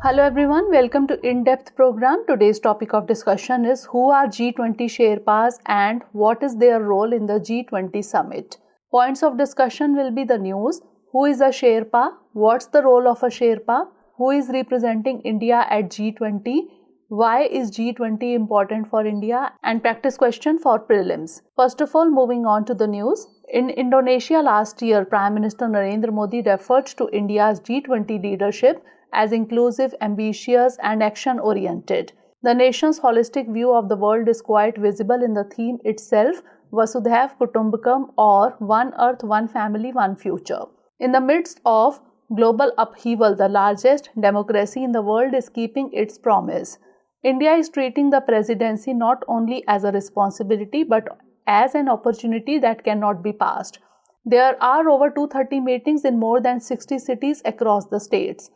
Hello everyone, welcome to In-Depth program. Today's topic of discussion is who are G20 Sherpas and what is their role in the G20 summit. Points of discussion will be the news, who is a Sherpa, what's the role of a Sherpa, who is representing India at G20, why is G20 important for India, and practice question for prelims. First of all, moving on to the news. In Indonesia last year, Prime Minister Narendra Modi referred to India's G20 leadership as inclusive, ambitious, and action-oriented. The nation's holistic view of the world is quite visible in the theme itself, 𝐸𝐶𝐾𝐄 𝐾𝐵𝐶𝐾𝐒 or One Earth, One Family, One Future. In the midst of global upheaval, the largest democracy in the world is keeping its promise. India is treating the presidency not only as a responsibility but as an opportunity that cannot be passed. There are over 230 meetings in more than 60 cities across the states.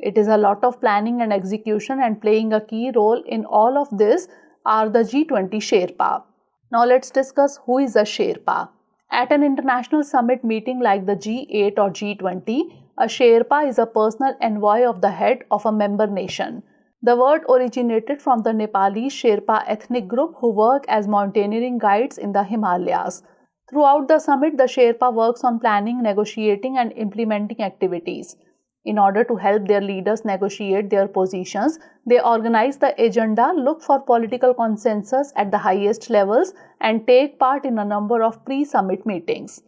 It is a lot of planning and execution, and playing a key role in all of this are the G20 Sherpa. Now let's discuss who is a Sherpa. At an international summit meeting like the G8 or G20, a Sherpa is a personal envoy of the head of a member nation. The word originated from the Nepalese Sherpa ethnic group who work as mountaineering guides in the Himalayas. Throughout the summit, the Sherpa works on planning, negotiating, and implementing activities. In order to help their leaders negotiate their positions, they organize the agenda, look for political consensus at the highest levels, and take part in a number of pre-summit meetings.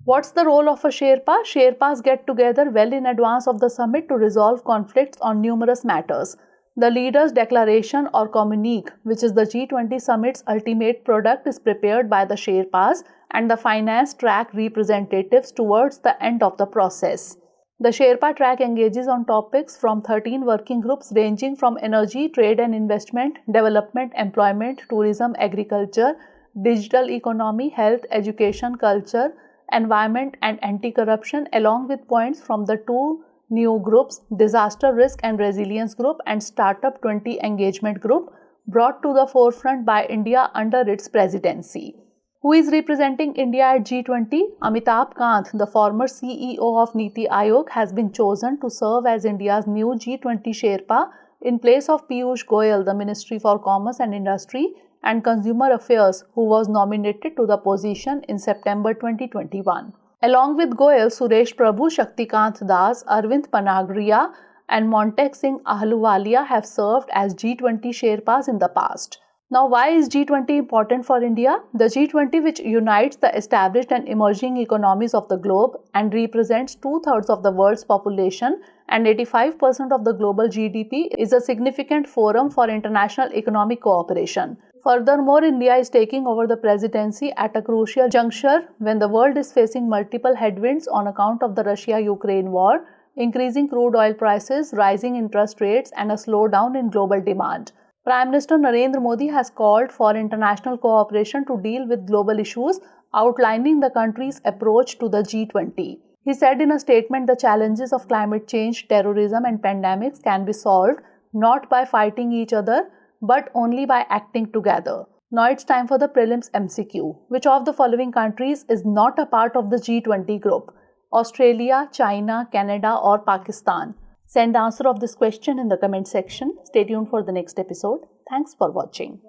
What's the role of a Sherpa? Sherpas get together well in advance of the summit to resolve conflicts on numerous matters. The leader's declaration or communique, which is the G20 summit's ultimate product, is prepared by the Sherpas and the finance track representatives towards the end of the process. The Sherpa track engages on topics from 13 working groups ranging from energy, trade and investment, development, employment, tourism, agriculture, digital economy, health, education, culture, environment and anti-corruption, along with points from the two new groups, Disaster Risk and Resilience Group and Startup 20 Engagement Group, brought to the forefront by India under its presidency. Who is representing India at G20? Amitabh Kant, the former CEO of 𝐈𝐀𝐒 𝐏𝐫𝐞𝐥𝐢𝐬, has been chosen to serve as India's new G20 Sherpa in place of 𝐃𝐢𝐬𝐏𝐫𝐞𝐥𝐢𝐬, the Ministry for Commerce and Industry and Consumer Affairs, who was nominated to the position in September 2021. Along with Goyal, Suresh Prabhu, Shaktikant Das, Arvind Panagriya and Montek Singh Ahluwalia have served as G20 Sherpas in the past. Now, why is G20 important for India? The G20, which unites the established and emerging economies of the globe and represents 2/3 of the world's population and 85% of the global GDP, is a significant forum for international economic cooperation. Furthermore, India is taking over the presidency at a crucial juncture when the world is facing multiple headwinds on account of the Russia-Ukraine war, increasing crude oil prices, rising interest rates, and a slowdown in global demand. Prime Minister Narendra Modi has called for international cooperation to deal with global issues, outlining the country's approach to the G20. He said in a statement, the challenges of climate change, terrorism, and pandemics can be solved not by fighting each other, but only by acting together. Now it's time for the prelims MCQ. Which of the following countries is not a part of the G20 group? Australia, China, Canada, or Pakistan? Send the answer of this question in the comment section. Stay tuned for the next episode. Thanks for watching.